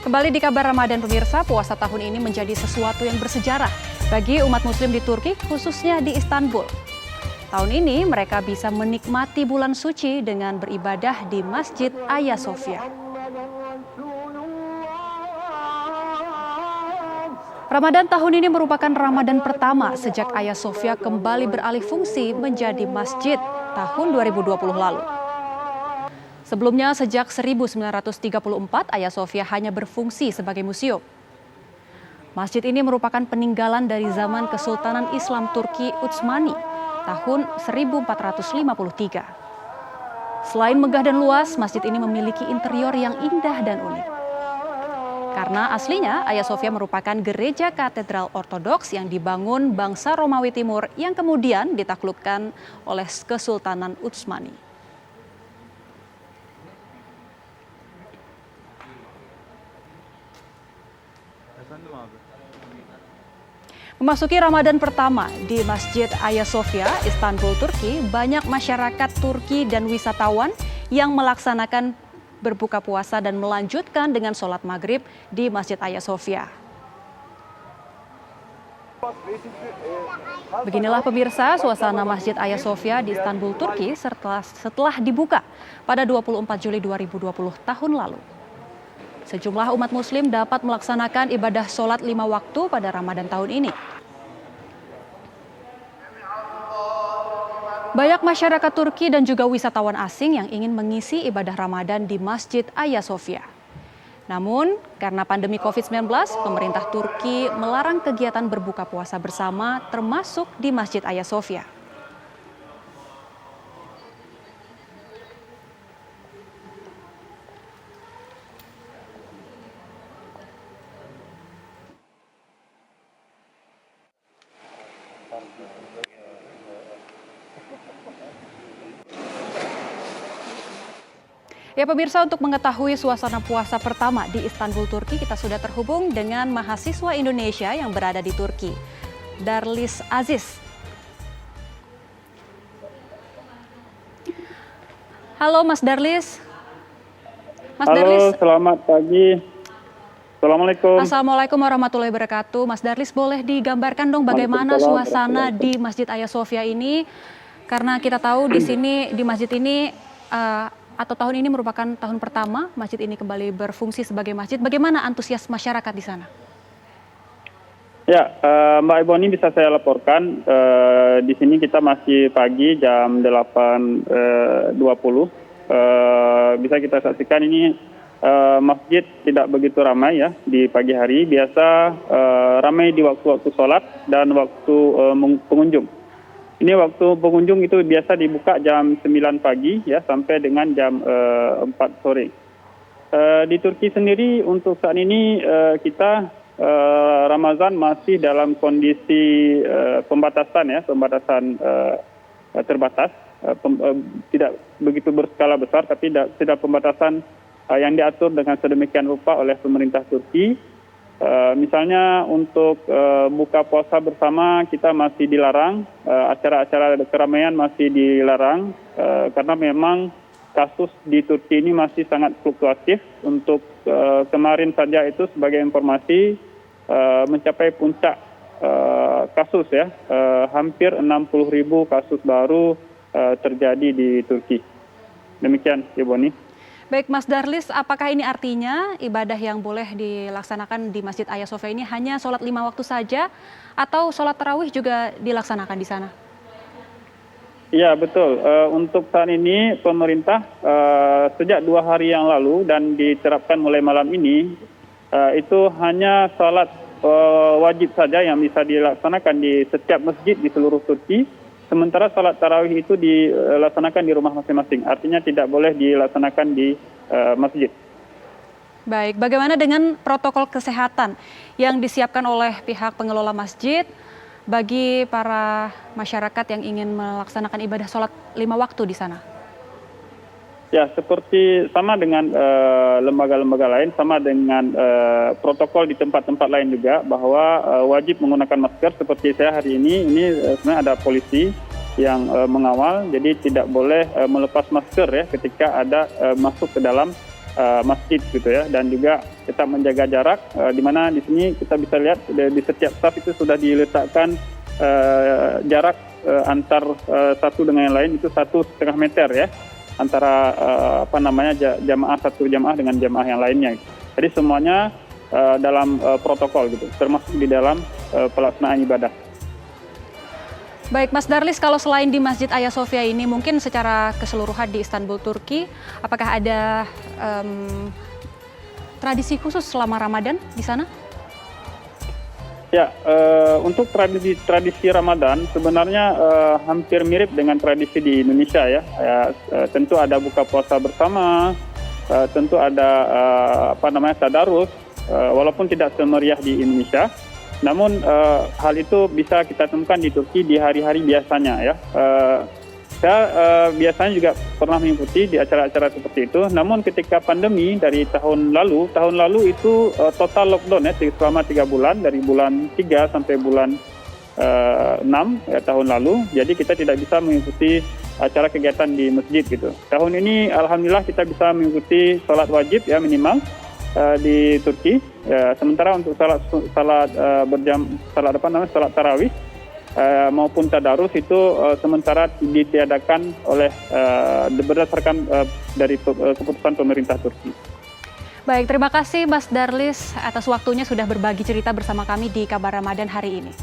Kembali di kabar Ramadan pemirsa, puasa tahun ini menjadi sesuatu yang bersejarah bagi umat muslim di Turki, khususnya di Istanbul. Tahun ini mereka bisa menikmati bulan suci dengan beribadah di Masjid Hagia Sophia. Ramadan tahun ini merupakan Ramadan pertama sejak Hagia Sophia kembali beralih fungsi menjadi masjid tahun 2020 lalu. Sebelumnya, sejak 1934, Hagia Sophia hanya berfungsi sebagai museum. Masjid ini merupakan peninggalan dari zaman Kesultanan Islam Turki Utsmani tahun 1453. Selain megah dan luas, masjid ini memiliki interior yang indah dan unik. Karena aslinya, Hagia Sophia merupakan gereja katedral ortodoks yang dibangun bangsa Romawi Timur yang kemudian ditaklukkan oleh Kesultanan Utsmani. Memasuki Ramadan pertama di Masjid Hagia Sophia, Istanbul, Turki, banyak masyarakat Turki dan wisatawan yang melaksanakan berbuka puasa dan melanjutkan dengan sholat maghrib di Masjid Hagia Sophia. Beginilah pemirsa suasana Masjid Hagia Sophia di Istanbul, Turki setelah dibuka pada 24 Juli 2020 tahun lalu. Sejumlah umat muslim dapat melaksanakan ibadah sholat 5 waktu pada Ramadan tahun ini. Banyak masyarakat Turki dan juga wisatawan asing yang ingin mengisi ibadah Ramadan di Masjid Hagia Sophia. Namun, karena pandemi COVID-19, pemerintah Turki melarang kegiatan berbuka puasa bersama termasuk di Masjid Hagia Sophia. Ya pemirsa, untuk mengetahui suasana puasa pertama di Istanbul, Turki, kita sudah terhubung dengan mahasiswa Indonesia yang berada di Turki, Darlis Aziz. Halo Mas Darlis. Halo, selamat pagi. Assalamualaikum. Assalamualaikum warahmatullahi wabarakatuh. Mas Darlis, boleh digambarkan dong bagaimana suasana di Masjid Hagia Sophia ini? Karena kita tahu di sini, di masjid ini, atau tahun ini merupakan tahun pertama masjid ini kembali berfungsi sebagai masjid. Bagaimana antusias masyarakat di sana? Ya, Mbak Iboni, bisa saya laporkan, di sini kita masih pagi jam 8.20. Bisa kita saksikan ini masjid tidak begitu ramai ya di pagi hari. Biasa ramai di waktu-waktu sholat dan waktu pengunjung. Ini waktu pengunjung itu biasa dibuka jam 9 pagi ya sampai dengan jam 4 sore. Di Turki sendiri untuk saat ini kita Ramadan masih dalam kondisi pembatasan ya, pembatasan terbatas, tidak begitu berskala besar, tapi tidak pembatasan yang diatur dengan sedemikian rupa oleh pemerintah Turki. Misalnya untuk buka puasa bersama kita masih dilarang, acara-acara keramaian masih dilarang karena memang kasus di Turki ini masih sangat fluktuatif. Untuk kemarin saja itu sebagai informasi mencapai puncak kasus ya, hampir 60.000 kasus baru terjadi di Turki. Demikian, Ibu Boni. Baik Mas Darlis, apakah ini artinya ibadah yang boleh dilaksanakan di Masjid Hagia Sophia ini hanya sholat 5 waktu saja atau sholat tarawih juga dilaksanakan di sana? Iya betul, untuk saat ini pemerintah sejak 2 hari yang lalu dan diterapkan mulai malam ini, itu hanya sholat wajib saja yang bisa dilaksanakan di setiap masjid di seluruh Turki. Sementara sholat tarawih itu dilaksanakan di rumah masing-masing, artinya tidak boleh dilaksanakan di masjid. Baik, bagaimana dengan protokol kesehatan yang disiapkan oleh pihak pengelola masjid bagi para masyarakat yang ingin melaksanakan ibadah sholat 5 waktu di sana? Ya, seperti sama dengan lembaga-lembaga lain, sama dengan protokol di tempat-tempat lain juga, bahwa wajib menggunakan masker. Seperti saya hari ini sebenarnya ada polisi yang mengawal, jadi tidak boleh melepas masker ya ketika ada masuk ke dalam masjid gitu ya, dan juga tetap menjaga jarak, di mana di sini kita bisa lihat di setiap staf itu sudah diletakkan jarak antar satu dengan yang lain itu 1,5 meter ya, antara jamaah satu jamaah dengan jamaah yang lainnya. Jadi semuanya dalam protokol gitu, termasuk di dalam pelaksanaan ibadah. Baik, Mas Darlis, kalau selain di Masjid Hagia Sophia ini, mungkin secara keseluruhan di Istanbul, Turki, apakah ada tradisi khusus selama Ramadan di sana? Ya, untuk tradisi Ramadan sebenarnya hampir mirip dengan tradisi di Indonesia ya. Tentu ada buka puasa bersama, tentu ada tadarus, walaupun tidak semeriah di Indonesia. Namun hal itu bisa kita temukan di Turki di hari-hari biasanya ya. Saya biasanya juga pernah mengikuti di acara-acara seperti itu. Namun ketika pandemi dari tahun lalu itu total lockdown ya selama 3 bulan, dari bulan 3 sampai bulan 6 ya, tahun lalu. Jadi kita tidak bisa mengikuti acara kegiatan di masjid gitu. Tahun ini alhamdulillah kita bisa mengikuti sholat wajib ya minimal di Turki. Sementara untuk salat tarawih maupun tadarus itu sementara ditiadakan oleh berdasarkan dari keputusan pemerintah Turki. Baik, terima kasih Mas Darlis atas waktunya sudah berbagi cerita bersama kami di Kabar Ramadan hari ini.